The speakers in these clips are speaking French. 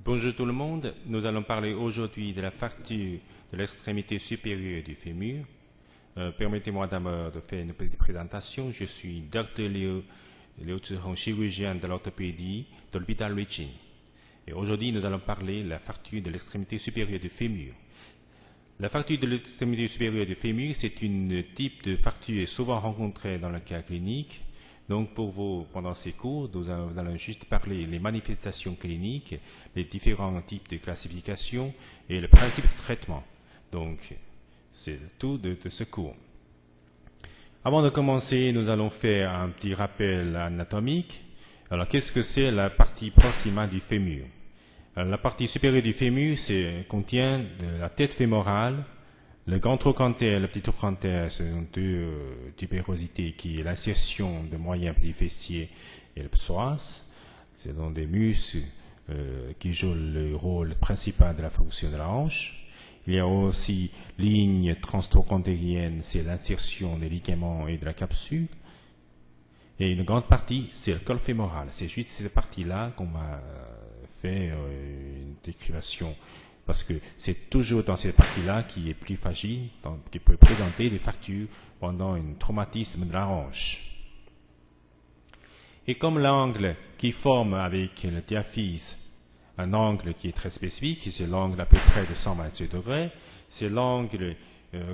Bonjour tout le monde, nous allons parler aujourd'hui de la fracture de l'extrémité supérieure du fémur. Permettez-moi d'abord de faire une petite présentation. Je suis Dr Liu Zhihong, chirurgien de l'orthopédie de l'hôpital Ruijin. Et aujourd'hui, nous allons parler de la fracture de l'extrémité supérieure du fémur. La fracture de l'extrémité supérieure du fémur, c'est un type de fracture souvent rencontrée dans le cas clinique. Donc pour vous, pendant ces cours, nous allons juste parler des manifestations cliniques, les différents types de classification et le principe de traitement. Donc c'est tout de ce cours. Avant de commencer, nous allons faire un petit rappel anatomique. Alors qu'est-ce que c'est la partie proximale du fémur? Alors, la partie supérieure du fémur contient la tête fémorale, le grand trochanter et le petit trochanter sont deux tubérosités qui est l'insertion de moyens petits fessiers et le psoas. Ce sont des muscles qui jouent le rôle principal de la fonction de la hanche. Il y a aussi ligne transtrochanterienne, c'est l'insertion des ligaments et de la capsule. Et une grande partie, c'est le col fémoral. C'est juste cette partie-là qu'on m'a fait une décrivation. Parce que c'est toujours dans cette partie-là qui est plus fragile, qui peut présenter des fractures pendant un traumatisme de la hanche. Et comme l'angle qui forme avec le diaphyse un angle qui est très spécifique, c'est l'angle à peu près de 127 degrés, c'est l'angle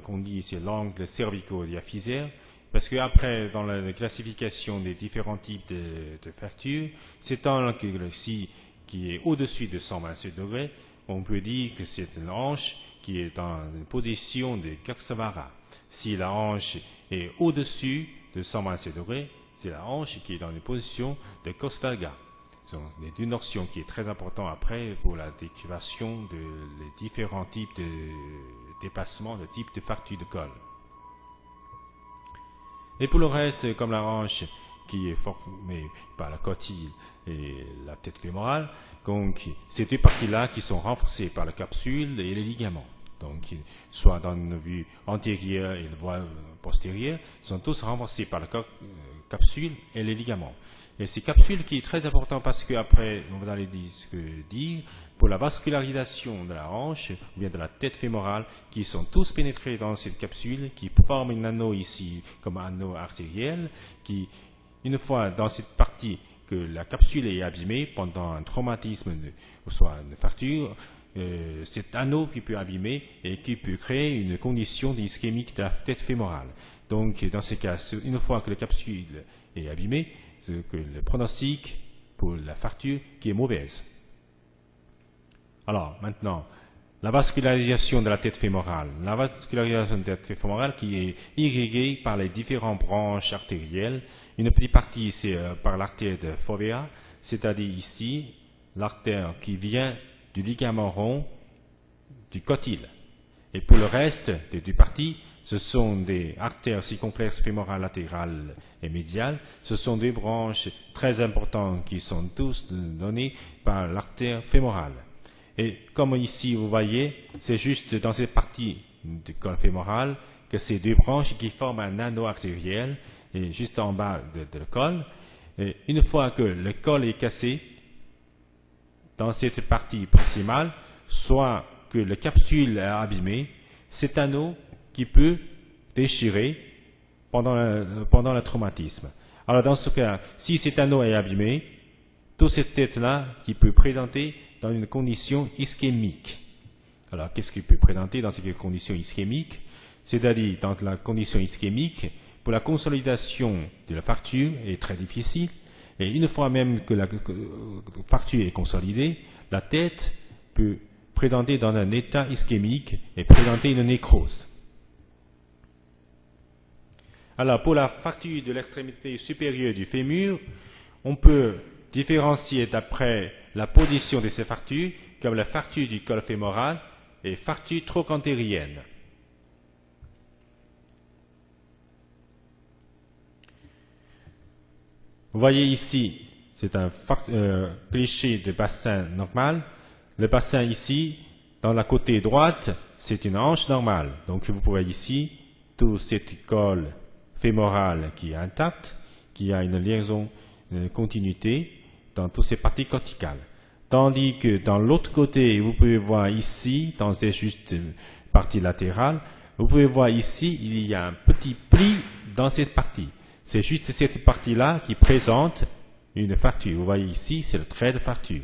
qu'on dit, c'est l'angle cervico-diaphysaire, parce qu'après, dans la classification des différents types de fractures, cet angle-ci qui est au-dessus de 127 degrés, on peut dire que c'est une hanche qui est dans une position de Kaksavara. Si la hanche est au-dessus de 127 degrés, c'est la hanche qui est dans une position de Kosvalga. C'est une notion qui est très importante après pour la décrivation des différents types de déplacements, de types de fractures de col. Et pour le reste, comme la hanche qui est formée par la cotyle et la tête fémorale, donc ces deux parties-là qui sont renforcées par la capsule et les ligaments. Donc, soit dans une vue antérieure et la voie postérieure, sont tous renforcés par la capsule et les ligaments. Et ces capsules qui est très important parce qu'après, on va aller dire, pour la vascularisation de la hanche, ou bien de la tête fémorale, qui sont tous pénétrés dans cette capsule, qui forment un anneau ici, comme un anneau artériel, qui, une fois dans cette partie que la capsule est abîmée pendant un traumatisme, ou soit une fracture, cet anneau qui peut abîmer et qui peut créer une condition d'ischémique de la tête fémorale. Donc, dans ces cas, une fois que la capsule est abîmée, que le pronostic pour la fracture qui est mauvaise. Alors, maintenant, la vascularisation de la tête fémorale. La vascularisation de la tête fémorale qui est irriguée par les différentes branches artérielles. Une petite partie, c'est par l'artère de fovea, c'est-à-dire ici, l'artère qui vient du ligament rond du cotyle. Et pour le reste des deux parties, ce sont des artères circonflexes fémorales latérales et médiales. Ce sont des branches très importantes qui sont tous données par l'artère fémorale. Et comme ici, vous voyez, c'est juste dans cette partie du col fémoral que ces deux branches qui forment un anneau artériel et juste en bas de le col. Et une fois que le col est cassé, dans cette partie proximale, soit que la capsule est abîmée, cet anneau qui peut déchirer pendant le traumatisme. Alors dans ce cas, si cet anneau est abîmé, toute cette tête-là qui peut présenter dans une condition ischémique. Alors qu'est-ce qu'il peut présenter dans cette condition ischémique? C'est-à-dire dans la condition ischémique, pour la consolidation de la fracture est très difficile. Et une fois même que la fracture est consolidée, la tête peut présenter dans un état ischémique et présenter une nécrose. Alors, pour la fracture de l'extrémité supérieure du fémur, on peut différencier d'après la position de ces fractures comme la fracture du col fémoral et fracture trochantérienne. Vous voyez ici, c'est un cliché de bassin normal. Le bassin ici, dans la côté droite, c'est une hanche normale. Donc vous pouvez ici, tout cet col fémoral qui est intact, qui a une liaison, une continuité dans toutes ces parties corticales. Tandis que dans l'autre côté, vous pouvez voir ici, dans cette juste partie latérale, vous pouvez voir ici, il y a un petit pli dans cette partie. C'est juste cette partie-là qui présente une fracture. Vous voyez ici, c'est le trait de fracture.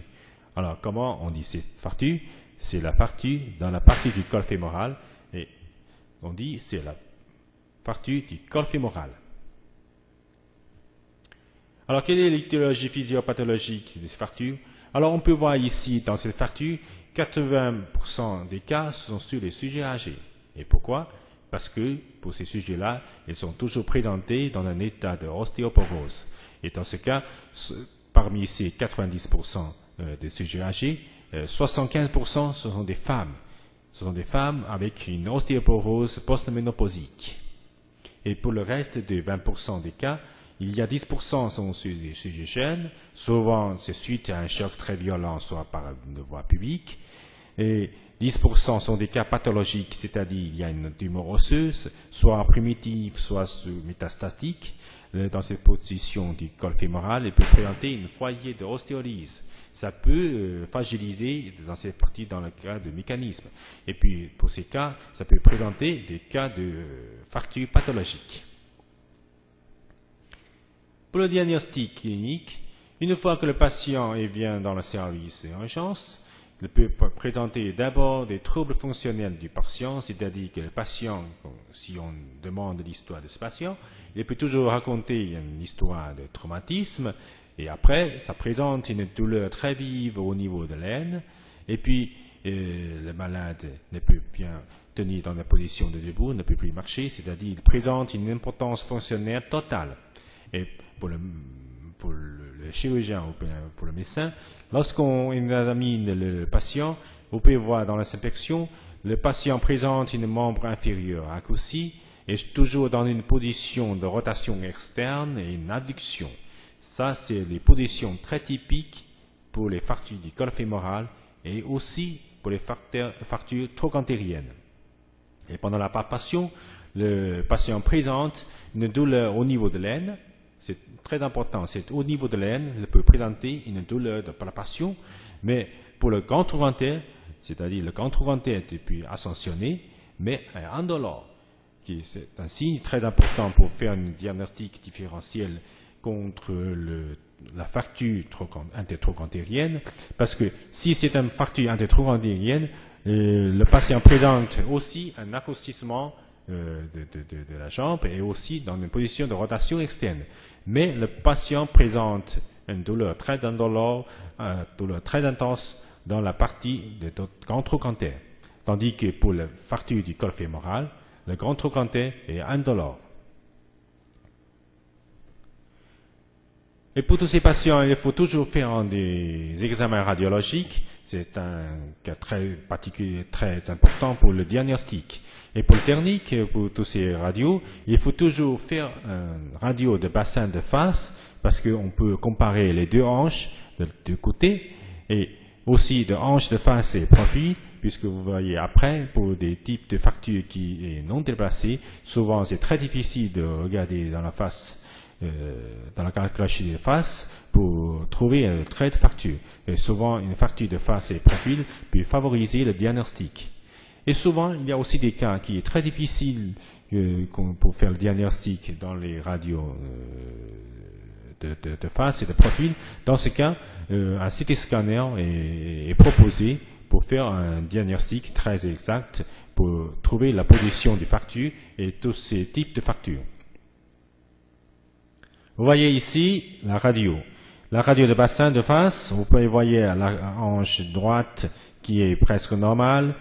Alors, comment on dit cette fracture? C'est la fracture dans la partie du col fémoral. Et on dit c'est la fracture du col fémoral. Alors, quelle est l'étiologie physiopathologique de ces fractures? Alors, on peut voir ici, dans cette fracture, 80% des cas sont sur les sujets âgés. Et pourquoi? Parce que, pour ces sujets-là, ils sont toujours présentés dans un état de ostéoporose. Et dans ce cas, parmi ces 90% des sujets âgés, 75% ce sont des femmes. Ce sont des femmes avec une ostéoporose post-ménopausique. Et pour le reste de 20% des cas, il y a 10% sont sur des sujets jeunes. Souvent, c'est suite à un choc très violent, soit par une voie publique. Et 10% sont des cas pathologiques, c'est-à-dire il y a une tumeur osseuse, soit primitive, soit métastatique. Dans cette position du col fémoral, elle peut présenter une foyer de ostéolyse. Ça peut fragiliser dans cette partie dans le cas de mécanisme. Et puis, pour ces cas, ça peut présenter des cas de fracture pathologique. Pour le diagnostic clinique, une fois que le patient vient dans le service d'urgence, il peut présenter d'abord des troubles fonctionnels du patient, c'est-à-dire que le patient, si on demande l'histoire de ce patient, il peut toujours raconter une histoire de traumatisme, et après, ça présente une douleur très vive au niveau de l'aine, et puis le malade ne peut bien tenir dans la position de debout, ne peut plus marcher, c'est-à-dire qu'il présente une impotence fonctionnelle totale. Et pour le chirurgien ou pour le médecin, lorsqu'on examine le patient, vous pouvez voir dans l'inspection, le patient présente une membre inférieure raccourcie et toujours dans une position de rotation externe et une adduction. Ça, c'est les positions très typiques pour les fractures du col fémoral et aussi pour les fractures trochantériennes. Et pendant la palpation, le patient présente une douleur au niveau de l'aine. C'est très important, c'est au niveau de l'aine, il peut présenter une douleur de palpation, mais pour le grand trochanter, c'est-à-dire le grand trochanter est depuis ascensionné, mais indolore, qui c'est un signe très important pour faire un diagnostic différentiel contre la fracture intertrochantérienne, parce que si c'est une fracture intertrochantérienne, le patient présente aussi un accouchissement de la jambe et aussi dans une position de rotation externe. Mais le patient présente une douleur très indolore, une douleur très intense dans la partie de grand trochanter. Tandis que pour la fracture du col fémoral, le grand trochanter est indolore. Et pour tous ces patients, il faut toujours faire des examens radiologiques. C'est un cas très particulier, très important pour le diagnostic. Et pour le technique, pour tous ces radios, il faut toujours faire un radio de bassin de face parce qu'on peut comparer les deux hanches de deux côtés et aussi de hanches de face et profil, puisque vous voyez après, pour des types de fractures qui est non déplacées, souvent c'est très difficile de regarder dans la face dans la caractéristique de face pour trouver un trait de fracture. Et souvent, une fracture de face et profil peut favoriser le diagnostic. Et souvent, il y a aussi des cas qui est très difficile pour faire le diagnostic dans les radios de face et de profil. Dans ce cas, un CT scanner est proposé pour faire un diagnostic très exact pour trouver la position du fracture et tous ces types de fractures. Vous voyez ici la radio. La radio de bassin de face, vous pouvez voir la hanche droite qui est presque normale,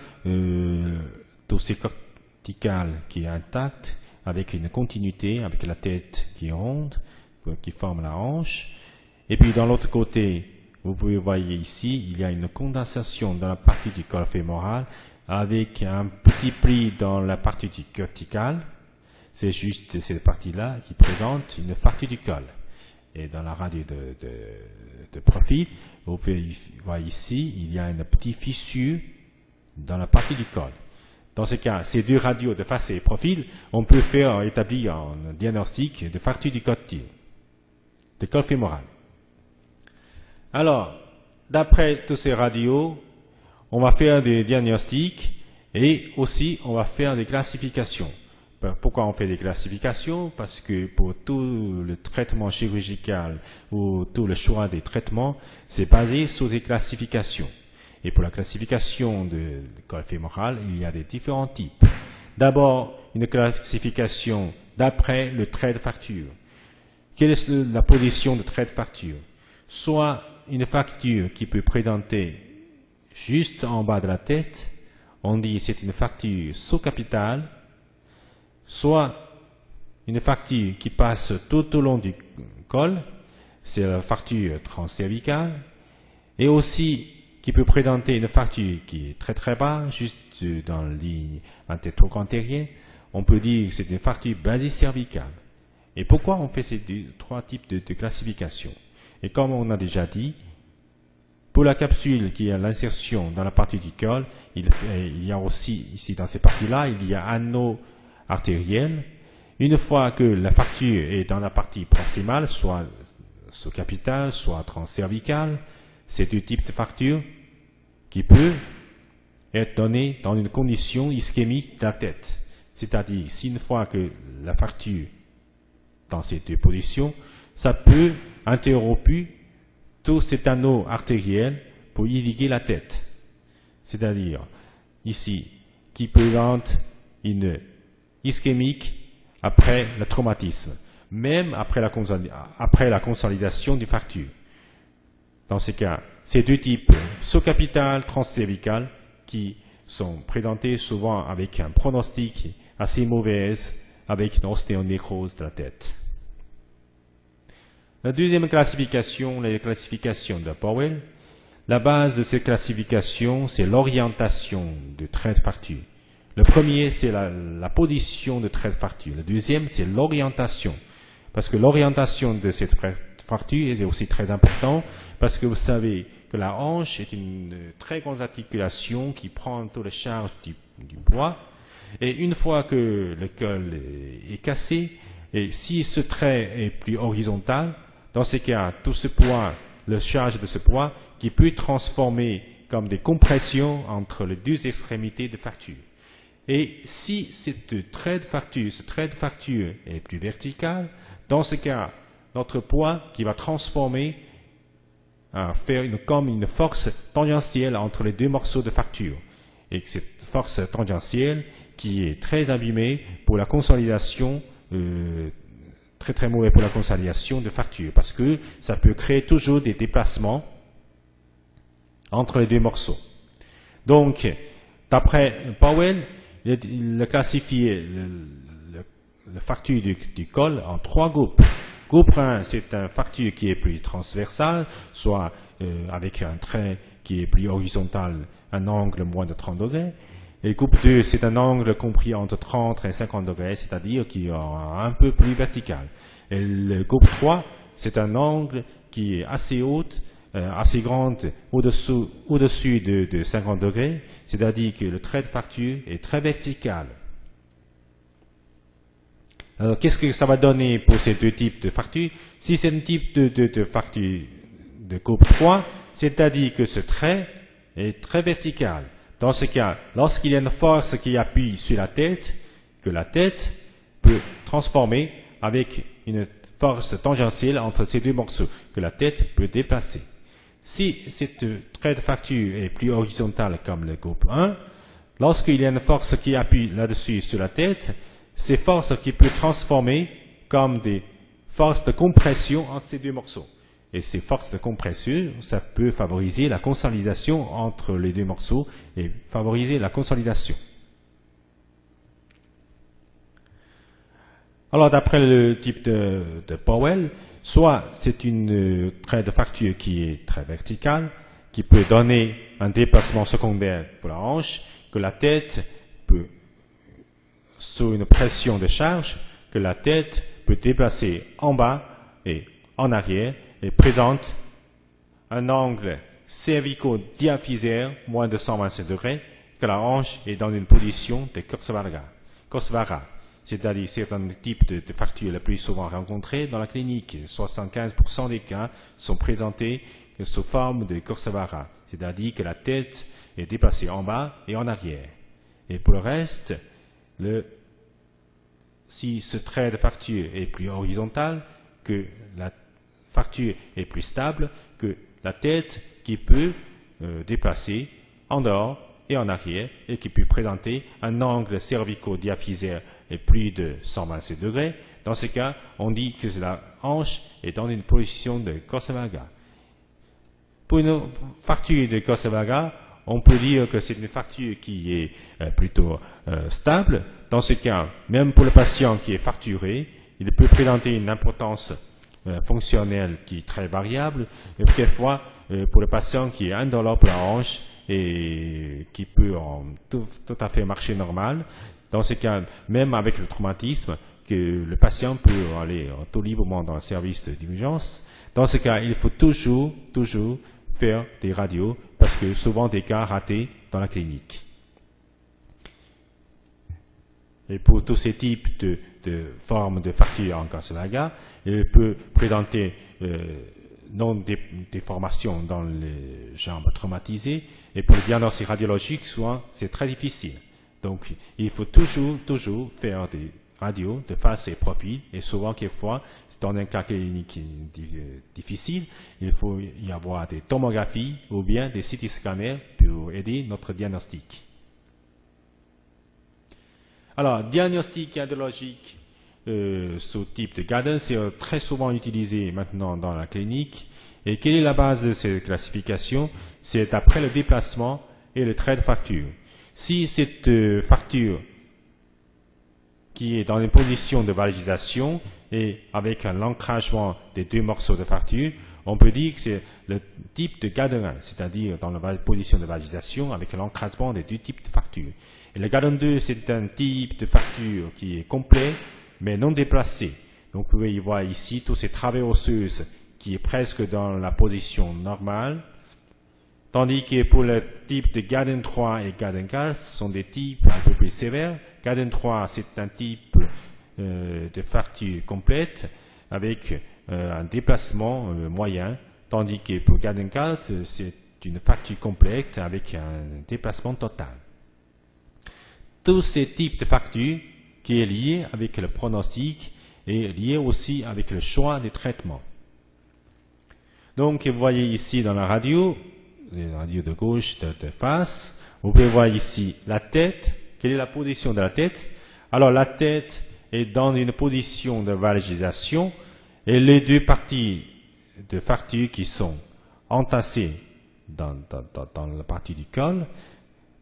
dossier cortical qui est intact, avec une continuité, avec la tête qui est ronde, qui forme la hanche. Et puis dans l'autre côté, vous pouvez voir ici, il y a une condensation dans la partie du col fémoral, avec un petit pli dans la partie du cortical. C'est juste cette partie-là qui présente une fracture du col. Et dans la radio de profil, vous pouvez voir ici, il y a une petite fissure dans la partie du col. Dans ce cas, ces deux radios de face et profil, on peut établir un diagnostic de fracture du col fémoral. Alors, d'après tous ces radios, on va faire des diagnostics et aussi on va faire des classifications. Pourquoi on fait des classifications? Parce que pour tout le traitement chirurgical ou tout le choix des traitements, c'est basé sur des classifications. Et pour la classification de col fémoral, il y a des différents types. D'abord, une classification d'après le trait de fracture. Quelle est la position de trait de fracture? Soit une fracture qui peut présenter juste en bas de la tête, on dit c'est une fracture sous-capitale, soit une fracture qui passe tout au long du col, c'est la fracture transcervicale, et aussi qui peut présenter une fracture qui est très très bas, juste dans la ligne antéro-antérieure, on peut dire que c'est une fracture basicervicale. Et pourquoi on fait ces trois types de classification? Et comme on a déjà dit, pour la capsule qui a l'insertion dans la partie du col, il y a aussi, ici dans ces parties-là, il y a un anneau artériel. Une fois que la fracture est dans la partie proximale, soit sous-capitale, soit transcervicale, c'est deux types de fracture qui peut être donné dans une condition ischémique de la tête. C'est-à-dire, si une fois que la fracture dans ces deux positions, ça peut interrompre tout cet anneau artériel pour irriguer la tête. C'est-à-dire, ici, qui présente une ischémique après le traumatisme, même après la consolidation du fracture. Dans ces cas, ces deux types, sous-capital, transcervical, qui sont présentés souvent avec un pronostic assez mauvais, avec une ostéonécrose de la tête. La deuxième classification, la classification de Powell. La base de cette classification, c'est l'orientation du trait de fracture. Le premier, c'est la position de trait de fracture. Le deuxième, c'est l'orientation. Parce que l'orientation de cette fracture est aussi très importante, parce que vous savez que la hanche est une très grande articulation qui prend toute la charge du poids. Et une fois que le col est cassé, et si ce trait est plus horizontal, dans ce cas, tout ce poids, la charge de ce poids, qui peut transformer comme des compressions entre les deux extrémités de fracture. Et si ce trait de fracture est plus vertical, dans ce cas, notre poids qui va transformer, faire comme une force tangentielle entre les deux morceaux de fracture. Et cette force tangentielle qui est très abîmée pour la consolidation, très très mauvais pour la consolidation de fracture, parce que ça peut créer toujours des déplacements entre les deux morceaux. Donc, d'après Powell, il a classifié la fracture du col en trois groupes. Groupe 1, c'est une fracture qui est plus transversale, soit avec un trait qui est plus horizontal, un angle moins de 30 degrés. Et groupe 2, c'est un angle compris entre 30 et 50 degrés, c'est-à-dire qui est un peu plus vertical. Et le groupe 3, c'est un angle qui est assez haut, assez grande au-dessus de 50 degrés, c'est-à-dire que le trait de fracture est très vertical. Alors, qu'est-ce que ça va donner pour ces deux types de fractures? Si c'est un type de fracture de groupe 3, c'est-à-dire que ce trait est très vertical. Dans ce cas, lorsqu'il y a une force qui appuie sur la tête, que la tête peut transformer avec une force tangentielle entre ces deux morceaux, que la tête peut déplacer. Si cette trait de fracture est plus horizontal comme le groupe 1, lorsqu'il y a une force qui appuie là-dessus sur la tête, ces forces qui peuvent transformer comme des forces de compression entre ces deux morceaux. Et ces forces de compression, ça peut favoriser la consolidation entre les deux morceaux et favoriser la consolidation. Alors, d'après le type de Powell, soit c'est une trait de fracture qui est très verticale, qui peut donner un déplacement secondaire pour la hanche, que la tête peut, sous une pression de charge, que la tête peut déplacer en bas et en arrière, et présente un angle cervico-diaphysaire, moins de 125 degrés, que la hanche est dans une position de Kurzweil. c'est-à-dire certains types de factures les plus souvent rencontrés dans la clinique. 75% des cas sont présentés sous forme de Kursavara, c'est-à-dire que la tête est déplacée en bas et en arrière. Et pour le reste, si ce trait de facture est plus horizontal, que la facture est plus stable, que la tête qui peut déplacer en dehors et en arrière et qui peut présenter un angle cervico-diaphysaire et plus de 127 degrés. Dans ce cas, on dit que la hanche est dans une position de Kursavara. Pour une fracture de Kursavara, on peut dire que c'est une fracture qui est plutôt stable. Dans ce cas, même pour le patient qui est fracturé, il peut présenter une importance fonctionnelle qui est très variable. Et quelquefois, pour le patient qui est indolore pour la hanche et qui peut tout à fait marcher normal, dans ce cas, même avec le traumatisme, que le patient peut aller tout librement dans le service d'urgence. Dans ce cas, il faut toujours faire des radios, parce que souvent des cas ratés dans la clinique. Et pour tous ces types de formes de fractures en Kursavara, il peut présenter non des déformations dans les jambes traumatisées, et pour le diagnostic radiologique, souvent, c'est très difficile. Donc, il faut toujours faire des radios de face et profil, et souvent, quelquefois, dans un cas clinique difficile, il faut y avoir des tomographies ou bien des CT scanners pour aider notre diagnostic. Alors, diagnostic radiologique sous type de Gardner, c'est très souvent utilisé maintenant dans la clinique. Et quelle est la base de cette classification? C'est après le déplacement et le trait de fracture. Si cette fracture qui est dans une position de validisation et avec un ancragement des deux morceaux de fracture, on peut dire que c'est le type de Gardner, c'est-à-dire dans la position de validisation avec l'ancragement des deux types de fractures. Et le Gardner 2, c'est un type de fracture qui est complet, mais non déplacé. Donc vous pouvez y voir ici tous ces travées osseuses qui est presque dans la position normale, tandis que pour le type de Gardner 3 et Gardner 4, ce sont des types un peu plus sévères. Gardner 3, c'est un type de fracture complète avec un déplacement moyen, tandis que pour Gardner 4, c'est une fracture complète avec un déplacement total. Tous ces types de fractures qui est lié avec le pronostic et lié aussi avec le choix des traitements. Donc, vous voyez ici dans la radio de gauche de face, vous pouvez voir ici la tête. Quelle est la position de la tête? Alors, la tête est dans une position de validisation et les deux parties de fracture qui sont entassées dans la partie du col.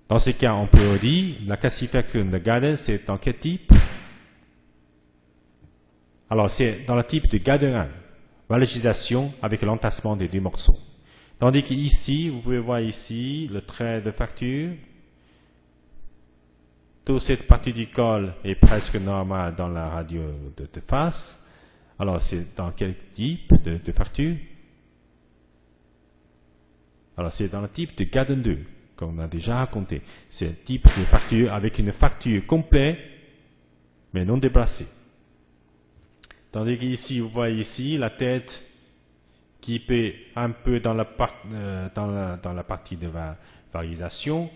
Dans ce cas, on peut dire la classification de Gardner, c'est dans quel type? Alors, c'est dans le type de Gardner 1, validisation avec l'entassement des deux morceaux. Tandis qu'ici, vous pouvez voir ici le trait de fracture. Toute cette partie du col est presque normale dans la radio de face. Alors, c'est dans quel type de fracture? Alors, c'est dans le type de Gardner 2, comme on a déjà raconté. C'est un type de fracture avec une fracture complète, mais non déplacée. Tandis qu'ici, vous voyez ici la tête qui peut un peu dans la partie de validisation.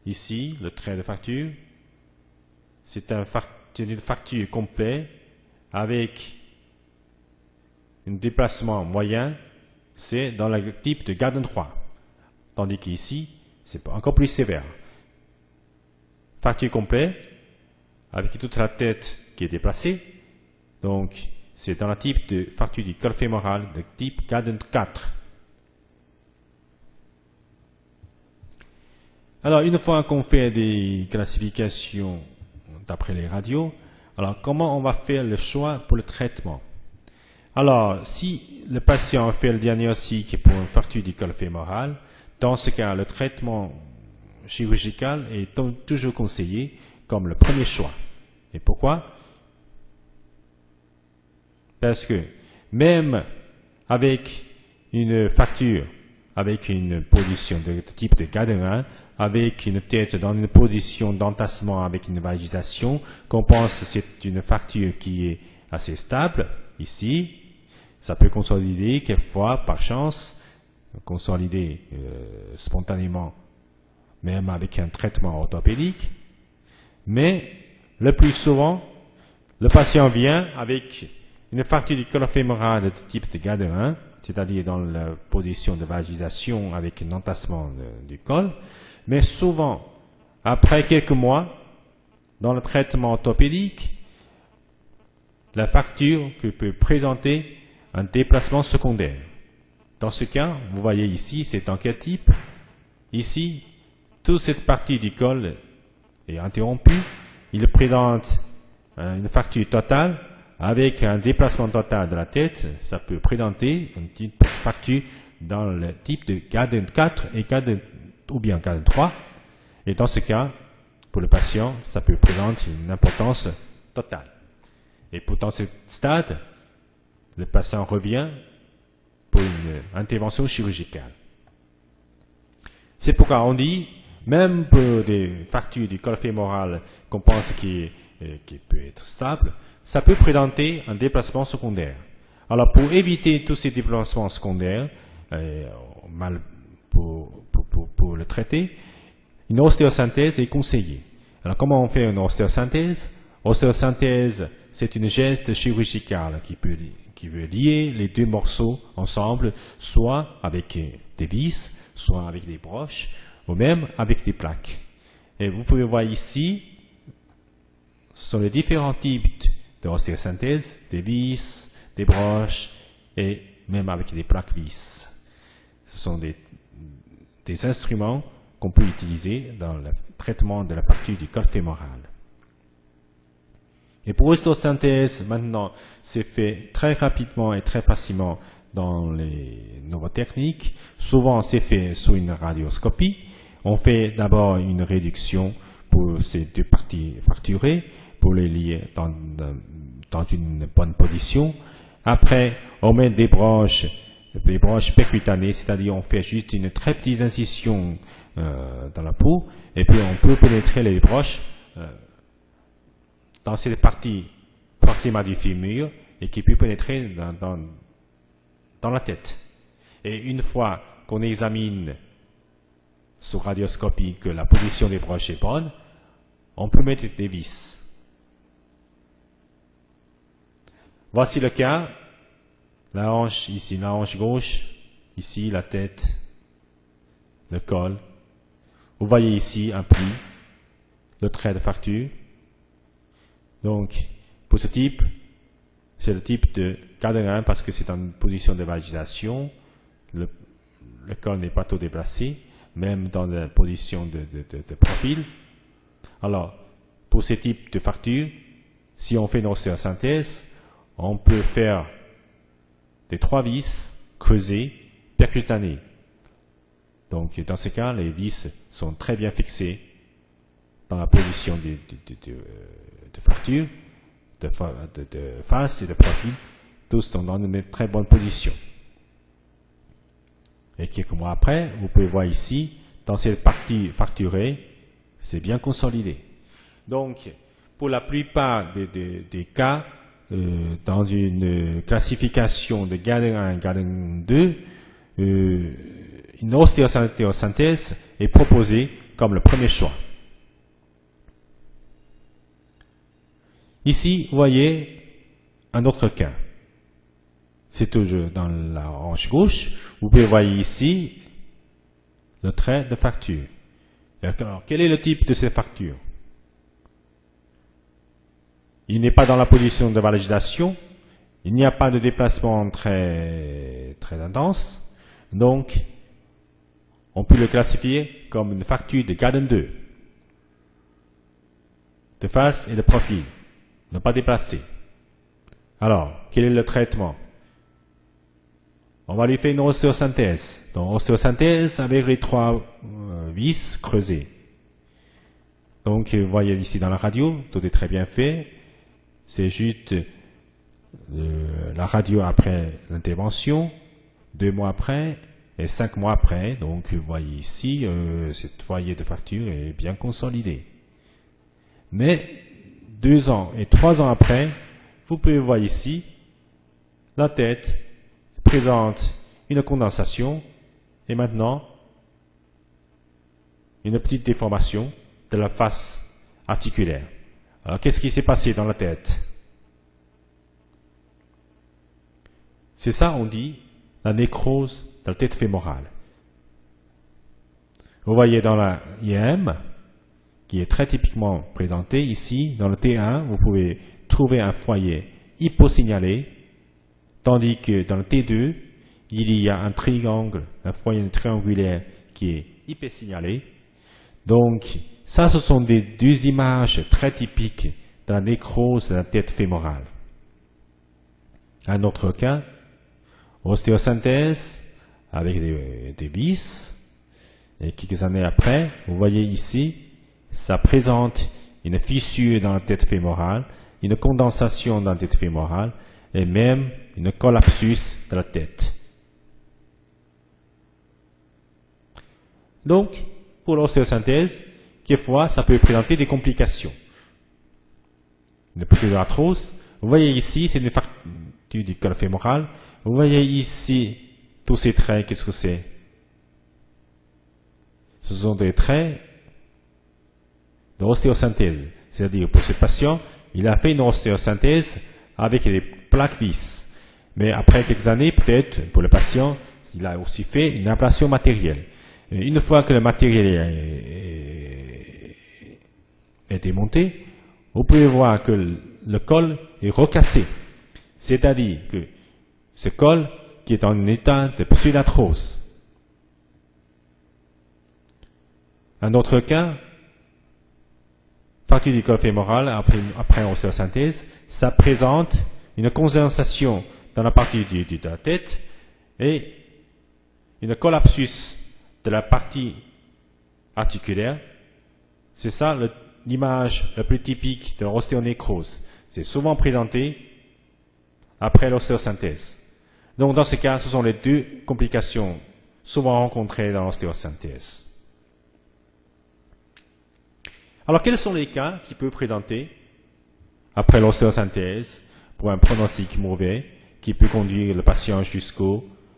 Ici, le trait de fracture, c'est une fracture complète avec un déplacement moyen, c'est dans le type de Gardner 3. Tandis qu'ici, c'est encore plus sévère. Fracture complète, avec toute la tête qui est déplacée. Donc, c'est dans le type de fracture du col fémoral de type Gardner 4. Alors, une fois qu'on fait des classifications d'après les radios, alors comment on va faire le choix pour le traitement? Alors, si le patient fait le diagnostic pour une fracture du col fémoral, dans ce cas, le traitement chirurgical est toujours conseillé comme le premier choix. Et pourquoi? Parce que même avec une fracture avec une position de type de Gardner, avec une tête dans une position d'entassement avec une vagisation, qu'on pense que c'est une fracture qui est assez stable, ici. Ça peut consolider quelquefois, par chance, consolider spontanément, même avec un traitement orthopédique. Mais le plus souvent, le patient vient avec une fracture du col fémoral de type de Gardner, c'est-à-dire dans la position de vagisation avec un entassement du col. Mais souvent, après quelques mois, dans le traitement orthopédique, la fracture peut présenter un déplacement secondaire. Dans ce cas, vous voyez ici, c'est en quel type? Ici, toute cette partie du col est interrompue. Il présente une fracture totale avec un déplacement total de la tête. Ça peut présenter une petite fracture dans le type de Gardner 4 et ou bien Gardner 3. Et dans ce cas, pour le patient, ça peut présenter une importance totale. Et dans ce stade, le patient revient pour une intervention chirurgicale. C'est pourquoi on dit, même pour des fractures du col fémoral qu'on pense qui peut être stable, ça peut présenter un déplacement secondaire. Alors pour éviter tous ces déplacements secondaires, pour le traiter, une ostéosynthèse est conseillée. Alors comment on fait une ostéosynthèse? Ostéosynthèse, c'est une geste chirurgicale qui veut lier les deux morceaux ensemble, soit avec des vis, soit avec des broches, ou même avec des plaques. Et vous pouvez voir ici, ce sont les différents types de ostéosynthèse, des vis, des broches, et même avec des plaques vis. Ce sont des instruments qu'on peut utiliser dans le traitement de la fracture du col fémoral. Et pour l'ostéosynthèse, maintenant, c'est fait très rapidement et très facilement dans les nouvelles techniques. Souvent, c'est fait sous une radioscopie. On fait d'abord une réduction pour ces deux parties fracturées, pour les lier dans une bonne position. Après, on met des broches percutanées, c'est-à-dire on fait juste une très petite incision dans la peau, et puis on peut pénétrer les broches dans cette partie proximale du fémur et qui peut pénétrer dans la tête. Et une fois qu'on examine sous radioscopie que la position des broches est bonne, on peut mettre des vis. Voici le cas. La hanche, ici la hanche gauche, ici la tête, le col. Vous voyez ici un pli, le trait de fracture. Donc, pour ce type, c'est le type de Gardner parce que c'est en position de vagisation. Le col n'est pas trop déplacé, même dans la position de profil. Alors, pour ce type de fracture, si on fait une ostéosynthèse, on peut faire des 3 vis creusées, percutanées. Donc, dans ce cas, les vis sont très bien fixées dans la position de fracture, de face et de profil. Tous sont dans une très bonne position. Et quelques mois après, vous pouvez voir ici, dans cette partie fracturée, c'est bien consolidé. Donc, pour la plupart des cas, dans une classification de Gardner 1 et Gardner 2, une ostéosynthèse est proposée comme le premier choix. Ici, vous voyez un autre cas. C'est toujours dans la hanche gauche. Vous pouvez voir ici le trait de fracture. Alors, quel est le type de ces fractures? Il n'est pas dans la position de vagisation. Il n'y a pas de déplacement très intense. Donc, on peut le classifier comme une fracture de Gardner 2. De face et de profil. Ne pas déplacer. Alors, quel est le traitement? On va lui faire une ostéosynthèse. Donc, ostéosynthèse avec les 3 vis creusées. Donc, vous voyez ici dans la radio, tout est très bien fait. C'est juste la radio après l'intervention. 2 mois après, Et 5 mois après, donc vous voyez ici, cette foyer de fracture est bien consolidé. Mais 2 ans et 3 ans après, vous pouvez voir ici, la tête présente une condensation et maintenant une petite déformation de la face articulaire. Alors qu'est-ce qui s'est passé dans la tête? C'est ça, on dit, la nécrose de la tête fémorale. Vous voyez dans la IM, qui est très typiquement présentée ici, dans le T1, vous pouvez trouver un foyer hyposignalé, tandis que dans le T2, il y a un triangle, un foyer triangulaire qui est hypersignalé. Donc, ça, ce sont deux images très typiques de la nécrose de la tête fémorale. Un autre cas, ostéosynthèse avec des vis. Et quelques années après, vous voyez ici, ça présente une fissure dans la tête fémorale, une condensation dans la tête fémorale et même une collapsus de la tête. Donc, pour l'ostéosynthèse, quelquefois, ça peut présenter des complications. Une pseudoarthrose. Vous voyez ici, c'est une fracture du col fémoral. Vous voyez ici, tous ces traits, qu'est-ce que c'est? Ce sont des traits de l'ostéosynthèse. C'est-à-dire, pour ce patient, il a fait une ostéosynthèse avec des plaques vis. Mais après quelques années, peut-être, pour le patient, il a aussi fait une ablation matérielle. Et une fois que le matériel est démonté, vous pouvez voir que le col est recassé. C'est-à-dire que ce col qui est en état de pseudarthrose. Un autre cas, fracture du col fémoral après ostéosynthèse, ça présente une condensation dans la partie de la tête et une collapsus de la partie articulaire. C'est ça l'image la plus typique de l'ostéonécrose. C'est souvent présenté après l'ostéosynthèse. Donc dans ce cas, ce sont les deux complications souvent rencontrées dans l'ostéosynthèse. Alors quels sont les cas qui peuvent présenter après l'ostéosynthèse pour un pronostic mauvais qui peut conduire le patient jusqu'à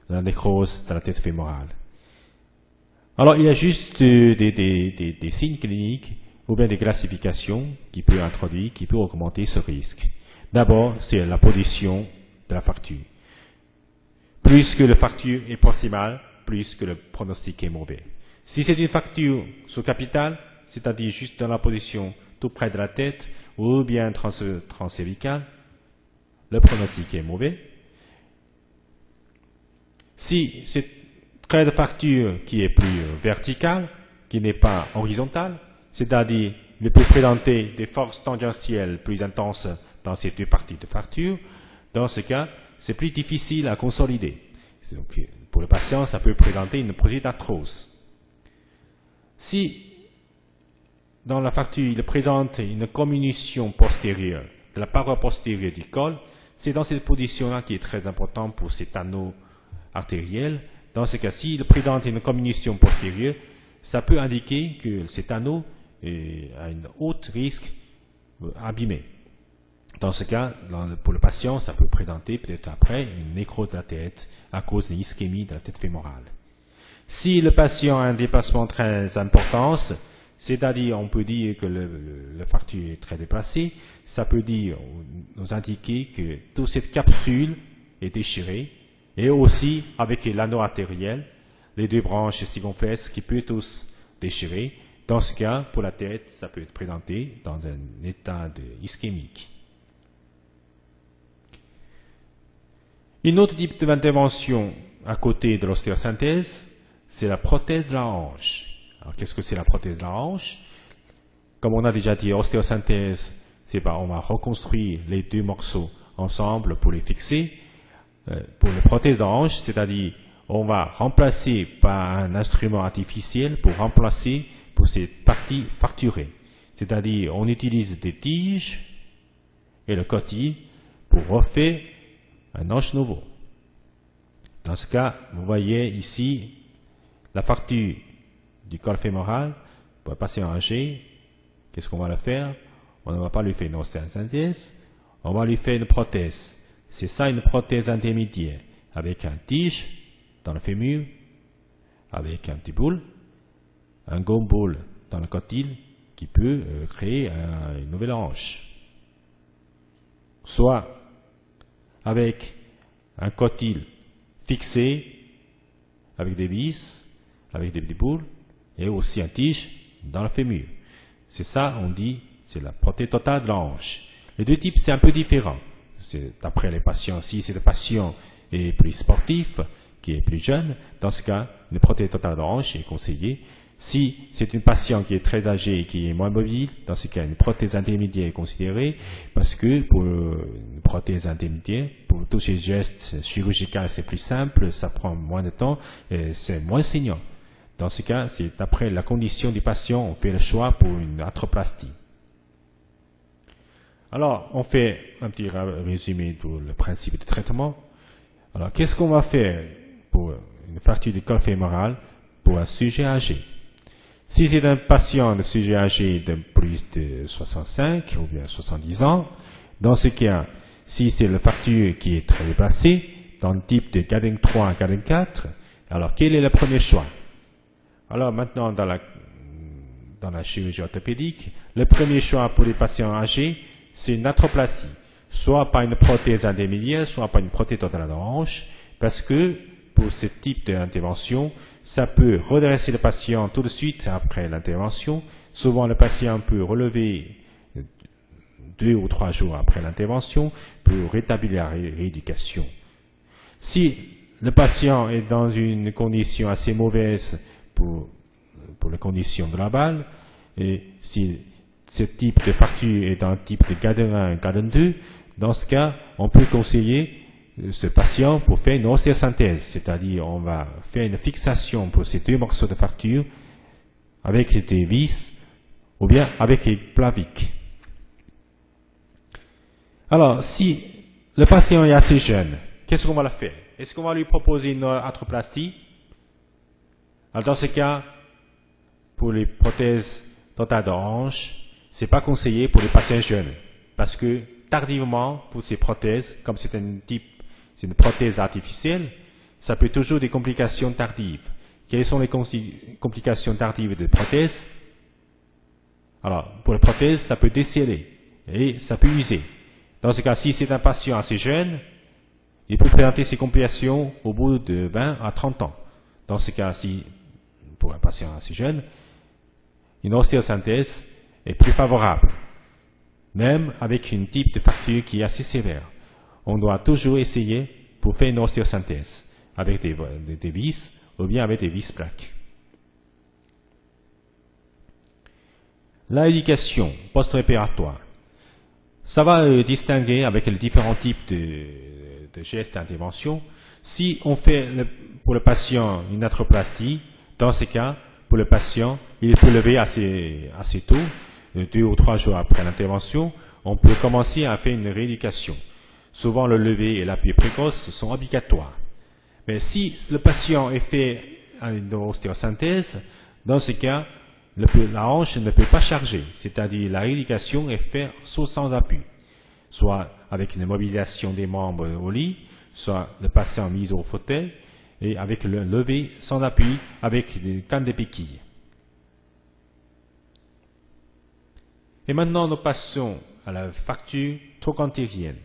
la nécrose de la tête fémorale? Alors il y a juste des signes cliniques ou bien des classifications qui peuvent introduire, qui peuvent augmenter ce risque. D'abord, c'est la position de la fracture. Plus que la fracture est proximale, plus que le pronostic est mauvais. Si c'est une fracture sous-capitale, c'est-à-dire juste dans la position tout près de la tête, ou bien transcervicale, le pronostic est mauvais. Si c'est trait de fracture qui est plus vertical, qui n'est pas horizontal, c'est-à-dire il peut présenter des forces tangentielles plus intenses dans ces deux parties de fracture. Dans ce cas, c'est plus difficile à consolider. Donc, pour le patient, ça peut présenter une pseudarthrose. Si dans la fracture, il présente une comminution postérieure de la paroi postérieure du col, c'est dans cette position-là qui est très important pour cet anneau artériel. Dans ce cas-ci, il présente une comminution postérieure, ça peut indiquer que cet anneau a un haut risque abîmé. Dans ce cas, pour le patient, ça peut présenter peut-être après une nécrose de la tête à cause d'une ischémie de la tête fémorale. Si le patient a un déplacement très important, c'est-à-dire on peut dire que le fracture est très déplacé, ça peut nous indiquer que toute cette capsule est déchirée, et aussi avec l'anneau artériel, les deux branches circonflexes qui peuvent tous déchirer. Dans ce cas, pour la tête, ça peut être présenté dans un état ischémique. Une autre type d'intervention à côté de l'ostéosynthèse, c'est la prothèse de la hanche. Alors, qu'est-ce que c'est la prothèse de la hanche? Comme on a déjà dit, ostéosynthèse, on va reconstruire les deux morceaux ensemble pour les fixer. Pour les prothèses de hanche, c'est-à-dire on va remplacer par un instrument artificiel pour remplacer pour ces parties fracturées. C'est-à-dire on utilise des tiges et le cotis pour refaire un hanche nouveau. Dans ce cas, vous voyez ici la fracture du col fémoral pour le patient âgé. Qu'est-ce qu'on va le faire? On ne va pas lui faire une ostéosynthèse, on va lui faire une prothèse. C'est ça, une prothèse intermédiaire, avec un tige dans le fémur, avec un petit boule, un gomme boule dans le cotyle qui peut créer une nouvelle hanche. Soit avec un cotyle fixé, avec des vis, avec des petits boules, et aussi un tige dans le fémur. C'est ça, on dit, c'est la prothèse totale de la hanche. Les deux types, c'est un peu différent. C'est d'après les patients. Si c'est le patient est plus sportif, qui est plus jeune, dans ce cas, une prothèse totale de la hanche est conseillée. Si c'est une patiente qui est très âgée et qui est moins mobile, dans ce cas, une prothèse intermédiaire est considérée, parce que pour une prothèse intermédiaire, pour tous ces gestes chirurgicaux, c'est plus simple, ça prend moins de temps et c'est moins saignant. Dans ce cas, c'est d'après la condition du patient, on fait le choix pour une arthroplastie. Alors, on fait un petit résumé de le principe de traitement. Alors, qu'est-ce qu'on va faire pour une fracture du col fémoral pour un sujet âgé? Si c'est un patient de sujet âgé de plus de 65 ou bien 70 ans, dans ce cas, si c'est la fracture qui est très déplacée, dans le type de Garding 3 à Garding 4, alors quel est le premier choix? Alors maintenant, dans la chirurgie orthopédique, le premier choix pour les patients âgés, c'est une arthroplastie, soit par une prothèse intermédiaire, soit par une prothèse totale de la hanche, parce que pour ce type d'intervention, ça peut redresser le patient tout de suite après l'intervention. Souvent, le patient peut relever 2 ou 3 jours après l'intervention pour rétablir la rééducation. Si le patient est dans une condition assez mauvaise pour les conditions de la balle, et si ce type de fracture est dans le type de Garding 1 et Garding 2, dans ce cas, on peut conseiller ce patient pour faire une ostéosynthèse, c'est-à-dire on va faire une fixation pour ces deux morceaux de fracture avec des vis ou bien avec les plaviques. Alors, si le patient est assez jeune, qu'est-ce qu'on va le faire? Est-ce qu'on va lui proposer une arthroplastie? Alors, dans ce cas, pour les prothèses totales de hanche, c'est pas conseillé pour les patients jeunes, parce que tardivement, pour ces prothèses, comme c'est une prothèse artificielle, ça peut toujours des complications tardives. Quelles sont les complications tardives de prothèse? Alors, pour les prothèses, ça peut déceler et ça peut user. Dans ce cas, si c'est un patient assez jeune, il peut présenter ces complications au bout de 20 à 30 ans. Dans ce cas, si pour un patient assez jeune, une ostéosynthèse est plus favorable, même avec une type de fracture qui est assez sévère. On doit toujours essayer pour faire une ostéosynthèse avec des vis ou bien avec des vis plaques. La rééducation post-opératoire. Ça va distinguer avec les différents types de gestes d'intervention. Si on fait pour le patient une arthroplastie, dans ce cas, pour le patient, il peut lever assez tôt, 2 ou 3 jours après l'intervention, on peut commencer à faire une rééducation. Souvent, le lever et l'appui précoce sont obligatoires. Mais si le patient est fait une ostéosynthèse, dans ce cas, la hanche ne peut pas charger, c'est-à-dire la rééducation est faite sans appui, soit avec une mobilisation des membres au lit, soit le patient mis au fauteuil, et avec le lever sans appui, avec des cannes de béquilles. Et maintenant, nous passons à la fracture trochantérienne.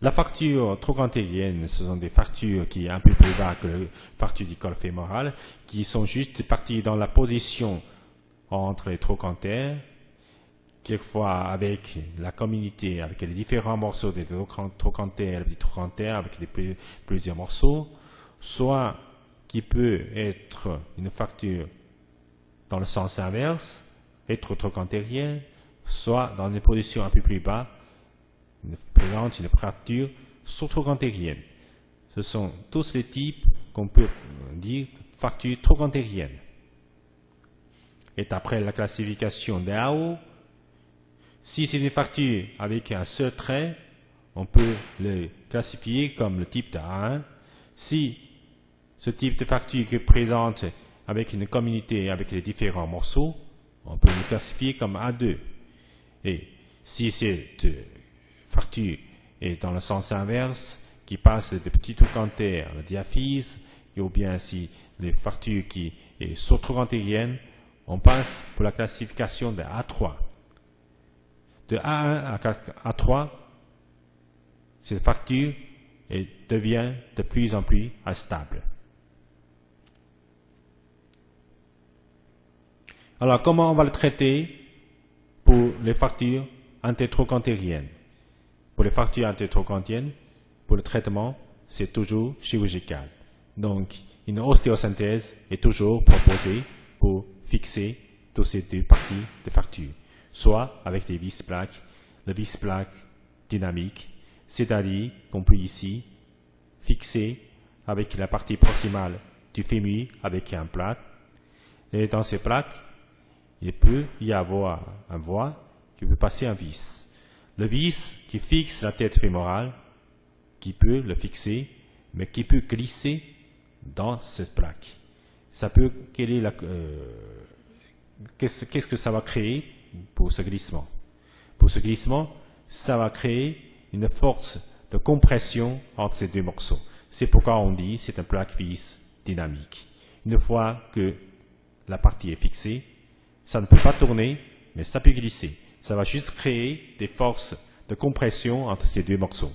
La fracture trochantérienne, ce sont des fractures qui sont un peu plus bas que la fracture du col fémoral, qui sont juste parties dans la position entre les trochantères, quelquefois avec la communauté, avec les différents morceaux des trochantères, des trochantères, avec plusieurs morceaux, soit qui peut être une fracture dans le sens inverse, rétro-trochantérienne, soit dans une position un peu plus bas, présente une fracture sous-trochantérienne. Ce sont tous les types qu'on peut dire fracture trochantérienne. Et après la classification d'AO, si c'est une fracture avec un seul trait, on peut le classifier comme le type de A1. Si ce type de fracture qui présente avec une communauté, avec les différents morceaux, on peut les classifier comme A2. Et si cette fracture est dans le sens inverse, qui passe de petit trochanter à la diaphyse, ou bien si les fractures qui sont trochantériennes, on passe pour la classification de A3. De A1 à A3, cette fracture devient de plus en plus instable. Alors, comment on va le traiter pour les fractures intertrochantériennes? Pour les fractures intertrochantériennes, pour le traitement, c'est toujours chirurgical. Donc, une ostéosynthèse est toujours proposée pour fixer toutes ces deux parties de fracture, soit avec des vis-plaques, le vis-plaque dynamique, c'est-à-dire qu'on peut ici fixer avec la partie proximale du fémur avec un plaque, et dans ces plaques, il peut y avoir un voie qui peut passer un vis. Le vis qui fixe la tête fémorale, qui peut le fixer, mais qui peut glisser dans cette plaque. Ça peut, qu'est-ce que ça va créer pour ce glissement? Pour ce glissement, ça va créer une force de compression entre ces deux morceaux. C'est pourquoi on dit que c'est un plaque vis dynamique. Une fois que la partie est fixée, ça ne peut pas tourner, mais ça peut glisser. Ça va juste créer des forces de compression entre ces deux morceaux.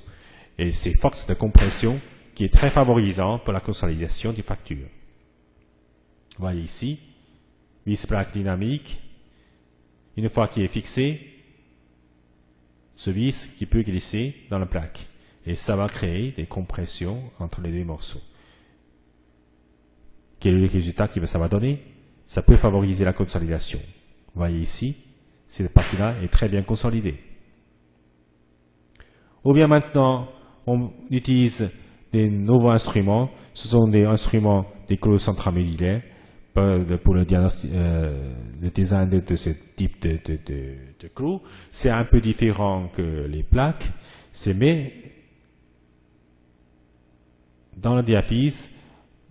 Et ces forces de compression qui est très favorisant pour la consolidation des fractures. Vous voyez ici, vis-plaque dynamique. Une fois qu'il est fixé, ce vis qui peut glisser dans la plaque. Et ça va créer des compressions entre les deux morceaux. Quel est le résultat que ça va donner? Ça peut favoriser la consolidation. Vous voyez ici, cette partie-là est très bien consolidée. Ou bien maintenant, on utilise des nouveaux instruments. Ce sont des instruments des clous centramédullaires pour le design de ce type de clous. C'est un peu différent que les plaques. C'est mis dans la diaphyse,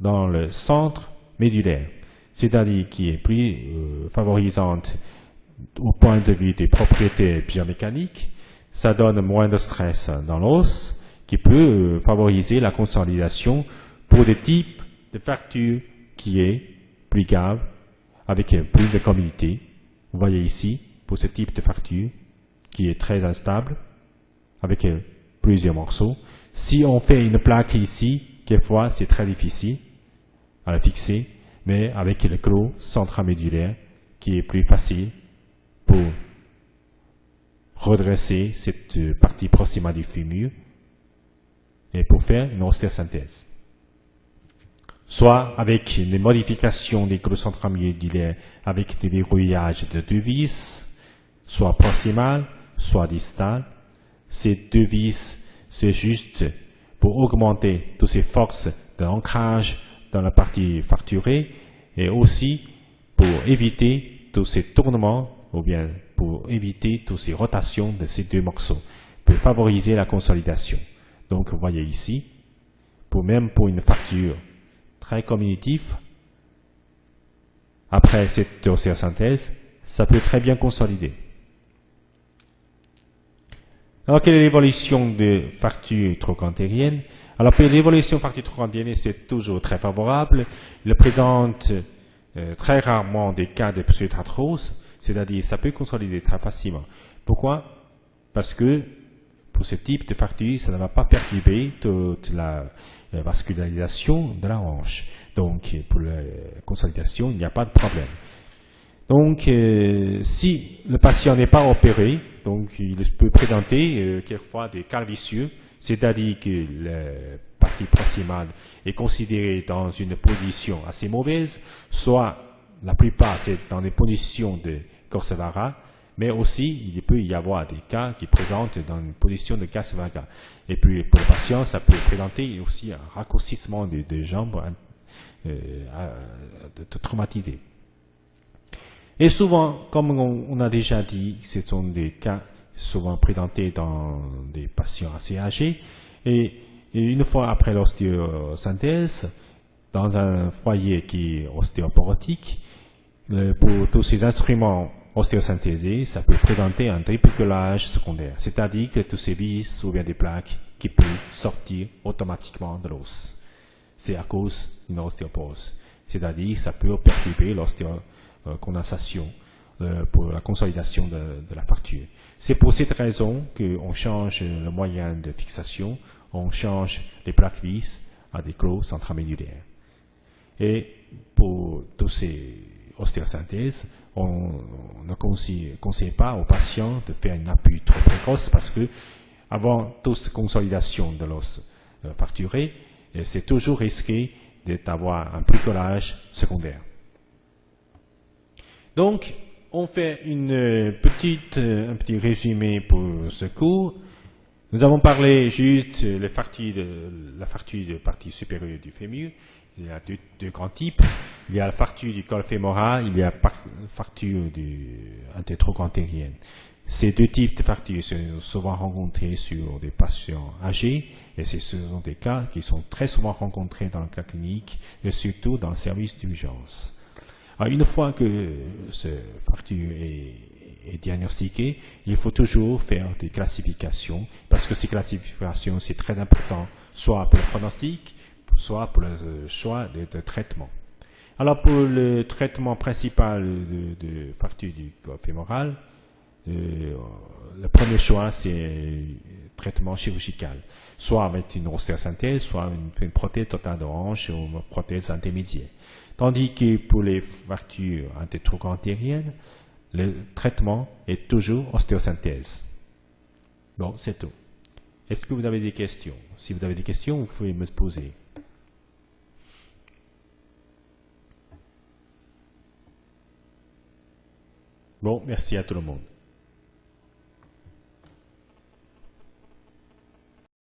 dans le centre médulaire, c'est-à-dire qui est plus favorisante au point de vue des propriétés biomécaniques. Ça donne moins de stress dans l'os, qui peut favoriser la consolidation pour des types de fractures qui est plus grave, avec plus de communauté. Vous voyez ici, pour ce type de fracture, qui est très instable, avec plusieurs morceaux. Si on fait une plaque ici, quelquefois c'est très difficile à la fixer, mais avec le clou centramédulaire, qui est plus facile pour redresser cette partie proximale du fémur et pour faire une ostéosynthèse. Soit avec une modification des clous centramédulaires avec des verrouillages de deux vis, soit proximal, soit distal. Ces deux vis, c'est juste pour augmenter toutes ces forces d'ancrage dans la partie fracturée et aussi pour éviter tous ces tournements ou bien pour éviter toutes ces rotations de ces deux morceaux, pour favoriser la consolidation. Donc, vous voyez ici, même pour une fracture très communitive, après cette ostéosynthèse, ça peut très bien consolider. Alors, quelle est l'évolution de fracture trochantérienne? Alors, pour l'évolution de fracture trochantérienne, c'est toujours très favorable. Il présente très rarement des cas de pseudarthrose, c'est-à-dire ça peut consolider très facilement. Pourquoi? Parce que pour ce type de fracture, ça ne va pas perturber toute la vascularisation de la hanche. Donc, pour la consolidation, il n'y a pas de problème. Donc, si le patient n'est pas opéré, donc il peut présenter quelquefois des cas vicieux, c'est-à-dire que la partie proximale est considérée dans une position assez mauvaise, soit la plupart c'est dans des positions de Corsevara, mais aussi il peut y avoir des cas qui présentent dans une position de Corsevara. Et puis pour le patient, ça peut présenter aussi un raccourcissement de jambes traumatisées. Et souvent, comme on a déjà dit, ce sont des cas souvent présentés dans des patients assez âgés et Et une fois après l'ostéosynthèse, dans un foyer qui est ostéoporotique, pour tous ces instruments ostéosynthésés, ça peut présenter un dépicolage secondaire, c'est-à-dire que tous ces vis ou bien des plaques qui peuvent sortir automatiquement de l'os. C'est à cause d'une ostéoporose. C'est-à-dire que ça peut perturber l'ostéocondensation pour la consolidation de la fracture. C'est pour cette raison qu'on change le moyen de fixation, on change les plaques vis à des clous centramédulaires. Et pour tous ces ostéosynthèses, on ne conseille pas aux patients de faire une appui trop précoce parce que avant toute consolidation de l'os fracturé, c'est toujours risqué d'avoir un bricolage secondaire. Donc, on fait un petit résumé pour ce cours. Nous avons parlé juste de la fracture de partie supérieure du fémur. Il y a deux grands types. Il y a la fracture du col fémoral, il y a la fracture intertrochantérienne. Ces deux types de fractures sont souvent rencontrés sur des patients âgés, et ce sont des cas qui sont très souvent rencontrés dans le cas clinique, et surtout dans le service d'urgence. Alors, une fois que cette fracture est diagnostiquée, il faut toujours faire des classifications, parce que ces classifications, c'est très important, soit pour le pronostic, soit pour le choix de traitement. Alors, pour le traitement principal de fracture du col fémoral, le premier choix, c'est traitement chirurgical, soit avec une ostéosynthèse, soit une prothèse totale de hanche ou une prothèse intermédiaire. Tandis que pour les fractures intertrochantériennes, le traitement est toujours ostéosynthèse. Bon, c'est tout. Est-ce que vous avez des questions? Si vous avez des questions, vous pouvez me poser. Bon, merci à tout le monde.